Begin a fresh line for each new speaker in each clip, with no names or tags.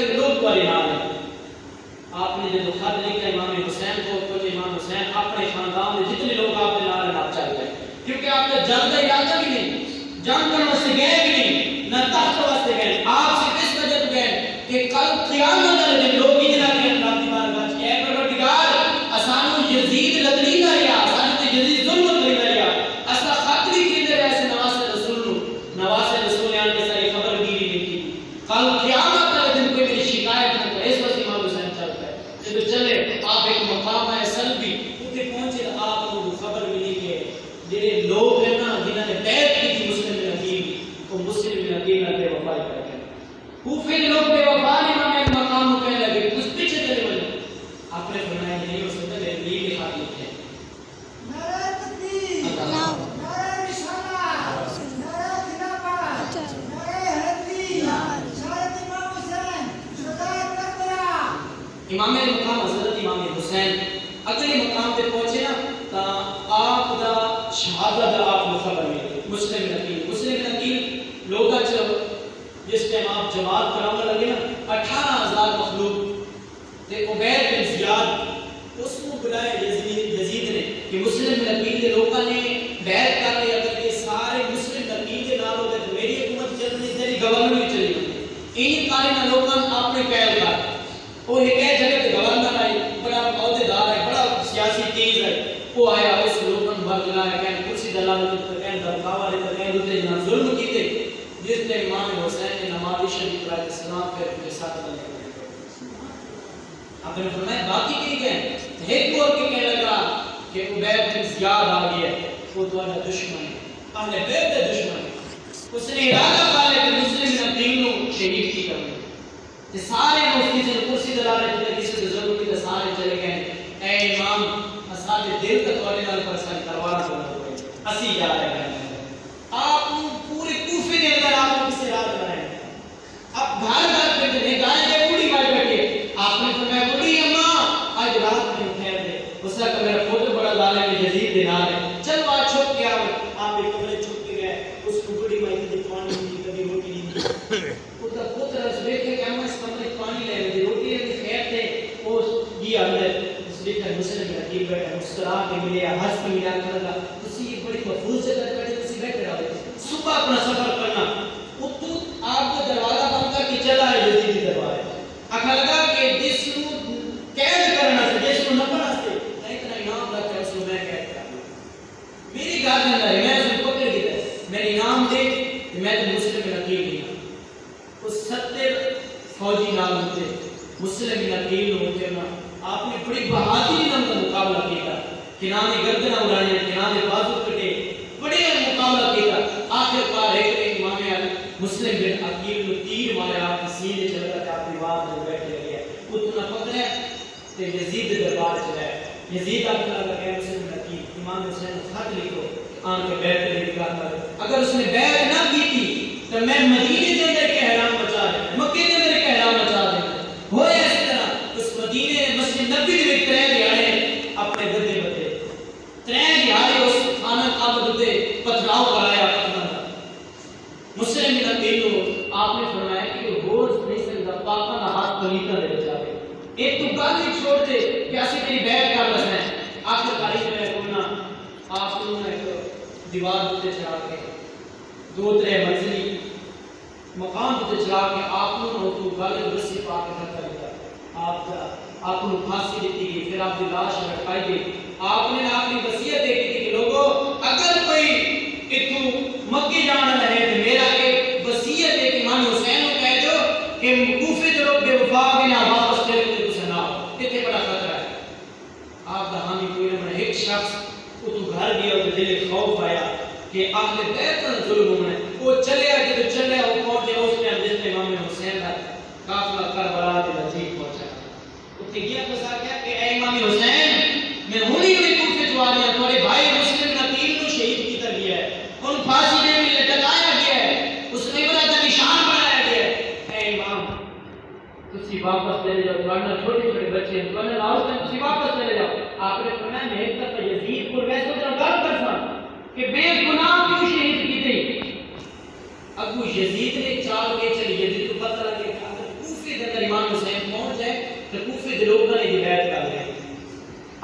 لگے لوگ والے نام ہیں آپ نے جو خط لکھا امام حسین کو تو امام حسین اپنے خاندان میں جتنے لوگ آپ کے نام آپ چل گئے کیونکہ آپ نے جنگ کا ارادہ بھی نہیں جنگ کرنے سے گئے بھی نہیں نہ تخت واسطے گئے آپ صرف اس وجہ سے گئے کہ کل قیامت والے دن لوگ اتنا کہ اللہ کی بارگاہ میں اے پروردگار اسانو یزید لڑی نہ رہیا اسانو تے یزید ظلم کری نہ رہیا اسا خط بھی کیندے رہے سے نواز رسول آن کے ساری خبر بھی نہیں کی کل قیامت والے دن کوئی میری شکایت نہ کرے اس وقت امام حسین چلتا ہے جب چلے آپ ایک مقام ہے سلبی اتنے پہنچے آپ کو خبر ملی کہ جڑے لوگ ہیں نا جنہوں نے بیعت کی تھی مسلم بن عقیل وہ مسلم بن عقیل نہ بے وفائی کر گئے کوفے کے لوگ بے وفا نہیں مانے ایک مقام کو کہنے لگے کچھ پیچھے چلے بنے آپ نے فرمایا نہیں ہو سکتا میرے لیے کے خط لکھے
نعرہ تکبیر نعرہ رسالہ نعرہ خلافت نعرہ حیدری شہادت امام حسین شہدائے کربلا
امام مقام حضرت امام حسین اگلے مقام پہ پہنچے نا تا آپ دا شہادت دا آپ کو خبر ملی مسلم بن عقیل لوگا چلو جس ٹائم آپ جماعت کرانے لگے نا 18,000 مخلوق تے عبید بن زیاد اس کو بلائے یزید نے کہ مسلم بن عقیل کے لوگوں نے بیعت کر لی اگر یہ سارے مسلم بن عقیل کے نام ہوتے تو میری حکومت چلنی تیری گورنر بھی چلی ہوتی ان کارے لوگوں نے اپنے قید کر وہ ایک جگہ پہ گورنر آئی بڑا عہدیدار ہے بڑا سیاسی تیز ہے وہ آیا اس لوگوں نے بھر لایا کہ کرسی دلالت کر درخواہ والے کر دوسرے جناب ظلم کیتے جس نے امام حسین نے نماز شریف علیہ السلام پہ اپنے ساتھ بنے آپ نے فرمایا باقی کی کہیں ایک اور کے کہنے لگا کہ عبید بن زیاد آ گیا وہ تمہارا دشمن ہے اہل بیت کا دشمن ہے اس نے ارادہ پالے کہ مسلم بن عقیل کو شہید کی کرنے کہ سارے مفتی سے کرسی دلالت کر کسی کی ضرورت کی سارے چلے گئے اے امام اصحاب دل کا تمہارے نال پر ساری تلوار بنا ہوئے اسی جا رہے ہیں آپ پورے کوفے کے اندر آپ کو کسی رات بنائے اب گھر گھر پہ نے گائے کے بوڑھی گائے بیٹھے آپ نے فرمایا بوڑھی اماں آج رات میں خیر دے اس کا میرا فوٹو بڑا لالا میں یزید دینا ہے چل بات چھوٹ کے آؤ آپ ایک کمرے چھوٹ کے گئے اس کو بوڑھی مائی کی پانی نہیں کبھی روٹی نہیں اس کا پوتر اس دیکھے کہ ہم اس کمرے پانی لے رہے روٹی لے خیر تھے وہ یہ اندر اس لے کر مسلم بن عقیل بیٹھا مسکرا کے ملے ہنس کے ملا کر لگا اسی یہ بڑی محفوظ جگہ بیٹھے اسی بیٹھے رہے صبح اپنا سفر کرنا وہ تو آپ کو دروازہ بند کر کے چلا ہے یزید کی دربار اکھا لگا کہ جس کو قید کرنا سے جس کو نہ بنا سے اتنا انعام رکھا ہے اس کو میں قید کر میری گاردن ہے میں اس کو پکڑ گیا میرے انعام دے میں تو مسلم بن عقیل نہیں اس 70 فوجی نام ہوتے مسلم بن عقیل ہوتے نا آپ نے بڑی بہادری نام کا مقابلہ کیا کنانے گردنہ اڑانے کنانے بازو کٹے بڑے مقابلہ کیا آخر کار ایک امام مسلم بن عقیل کو تیر مارے آپ کی سینے چل رہا تھا آپ کی بات میں بیٹھ گیا اتنا پکڑے تے یزید دربار چلا یزید آپ کا لگا کہ مسلم بن عقیل امام حسین خط لکھو آن کے بیعت کے لیے کہا اگر اس نے بیعت نہ کی تھی تو میں مدینے کے اندر کے احرام بچا دیں مکے کے اندر کے احرام بچا دیں ہوئے اس طرح اس مدینے مسجد نبی میں ترے دیہاڑے اپنے گدے بتے ترے دیہاڑے اس خانہ کعبہ دے پتھراؤ کرایا مسلم بن عقیل کو آپ نے فرمایا کہ روز نہیں سکتا پاکا نہ ہاتھ پلیتا دے بچا دے ایک تو گل ہی چھوڑ دے کہ ایسی میری بیعت کر بسنا ہے آخر کاری میں بولنا آپ کو ایک دیوار ہوتے چڑھا کے 2-3 منزلی مقام ہوتے چڑھا کے آپ کو تو گل رسی پا کے رکھ دیا آپ کو پھانسی دیتی گئی پھر آپ کی لاش رکھائی گئی آپ نے اپنی وصیت دیکھی تھی کہ لوگوں اگر کوئی اتو مکے جانا رہے تو میرا ایک وصیت ہے کہ امام حسین کو کہہ دو کہ کوفے جو لوگ بے وفا کے نہ واپس چلے تو اسے نہ کتنے بڑا خطرہ ہے آپ کا حامی کوئی نہ ایک شخص وہ تو گھر گیا اور دل خوف آیا کہ اہل بیت کا ظلم ہونا ہے وہ چلے آئے تو چلے وہ پہنچے اس نے حضرت امام حسین کا قافلہ کربلا کے نزدیک پہنچا اتنے گیا پسا کیا کہ اے امام حسین میں ہوئی کوفے جو آ رہی ہوں تمہارے بھائی مسلم بن عقیل کو شہید کی کر دیا ہے ان پھانسی میں لٹکایا گیا ہے اس نے بڑا کا نشان بنایا گیا ہے اے امام تسی واپس چلے جاؤ تمہارے چھوٹے چھوٹے بچے ہیں تمہارے لاؤ سے تسی واپس چلے جاؤ آپ نے فرمایا میں ایک دفعہ یزید کو ویسے تو گل کرتا کہ بے گناہ کیوں شہید کی تھی ابو یزید نے چال کے چلی یزید کو پتہ لگے کہ کوفے کے اندر امام تے لوگوں نے ہدایت کر دیا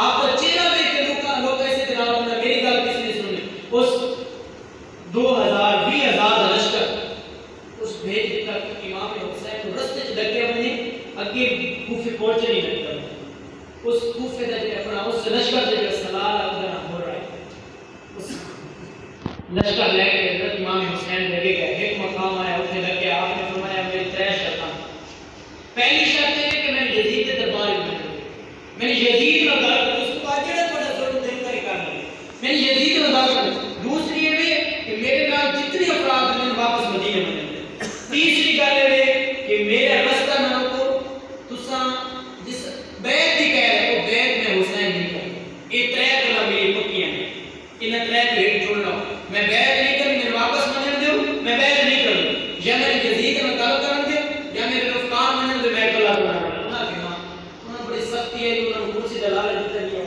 آپ کا چہرہ دیکھ کے لوگ ایسے جناب نے میری گل کسی نے سنی اس 20,000 لشکر اس بھیج دیتا کہ امام حسین کو رستے چ ڈکے بنے اگے کوفے پہنچے نہیں لگتا اس کوفے دا اپنا اس لشکر جو سلال اندر ہو رہا ہے اس لشکر لے کے حضرت امام حسین لگے گئے ایک مقام آیا اتنے لگے آپ نے فرمایا میری 3 شرطاں پہلی شرط ہے کہ میں یزید کے دربار میں یزید نہ گل کروں اس کو اجڑا بڑا ضرور دین کر کرنا میں یزید نہ گل کروں دوسری یہ کہ میرے نال جتنے افراد ہیں واپس مدینے میں تیسری گل ہے کہ میرے رستہ نہ کو تساں جس بیعت دی کہہ رہے ہو بیعت میں حسین نہیں کروں یہ 3 گلاں میری پکیاں ہیں ان 3 کی ہیڈ چھوڑ لو میں بیعت نہیں کروں میرے واپس منن دیو میں بیعت نہیں کروں یا میں یزید نہ گل کرن دیو یا میرے رفتار منن دے میں گلا کرنا انہاں کہ ماں انہاں بڑی سختی ہے انہاں کو کرسی دا لالچ دتا گیا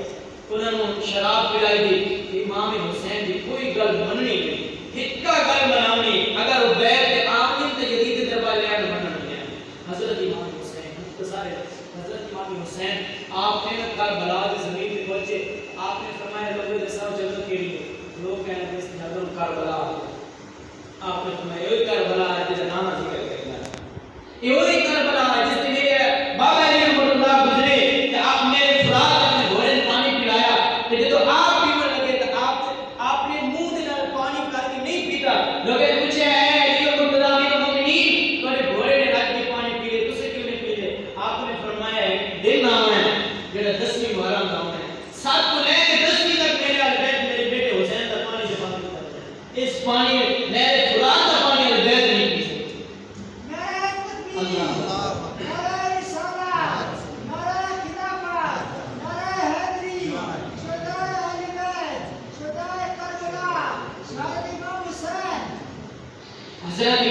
انہاں نوں شراب پلائی دی کہ امام حسین دی کوئی گل مننی نہیں ہکا گل مناونی اگر وہ بیعت کے آمین تے یزید دے دربار لے کے منن دیا حضرت امام حسین مختصر حضرت امام حسین آپ نے کربلا کی زمین پہ پہنچے آپ نے فرمایا لوگوں نے سب جگہ کے لیے لوگ کہنے لگے اس جگہ کربلا آپ نے فرمایا یہ کربلا ہے جس کا نام ذکر کرنا یہ کربلا ہے جس میں میرے بابا علی رحمۃ اللہ گزرے کہ آپ میرے فرات اپنے گھوڑے نے پانی پلایا کہ جب آپ پینے لگے تو آپ نے منہ دے نال پانی کر کے نہیں پیتا لوگوں نے پوچھا ہے علی رحمۃ اللہ کے مومنین تھوڑے گھوڑے نے رات کے پانی پی لے تسے کیوں نہیں پی لے آپ نے فرمایا دن نام ہے جڑا 10ویں محرم کا ہے 7 کو لے کے 10ویں تک میرے بیت میرے بیٹے حسین کا پانی سے پانی کرتا ہے اس پانی میرے فرات کا پانی ہے بیت نہیں پی سکتے
نعرہ تکبیر نعرہ رسالت نعرہ خلافت نعرہ حیدری شہدائے اہل بیت شہدائے کربلا شہید امام حسین
حضرت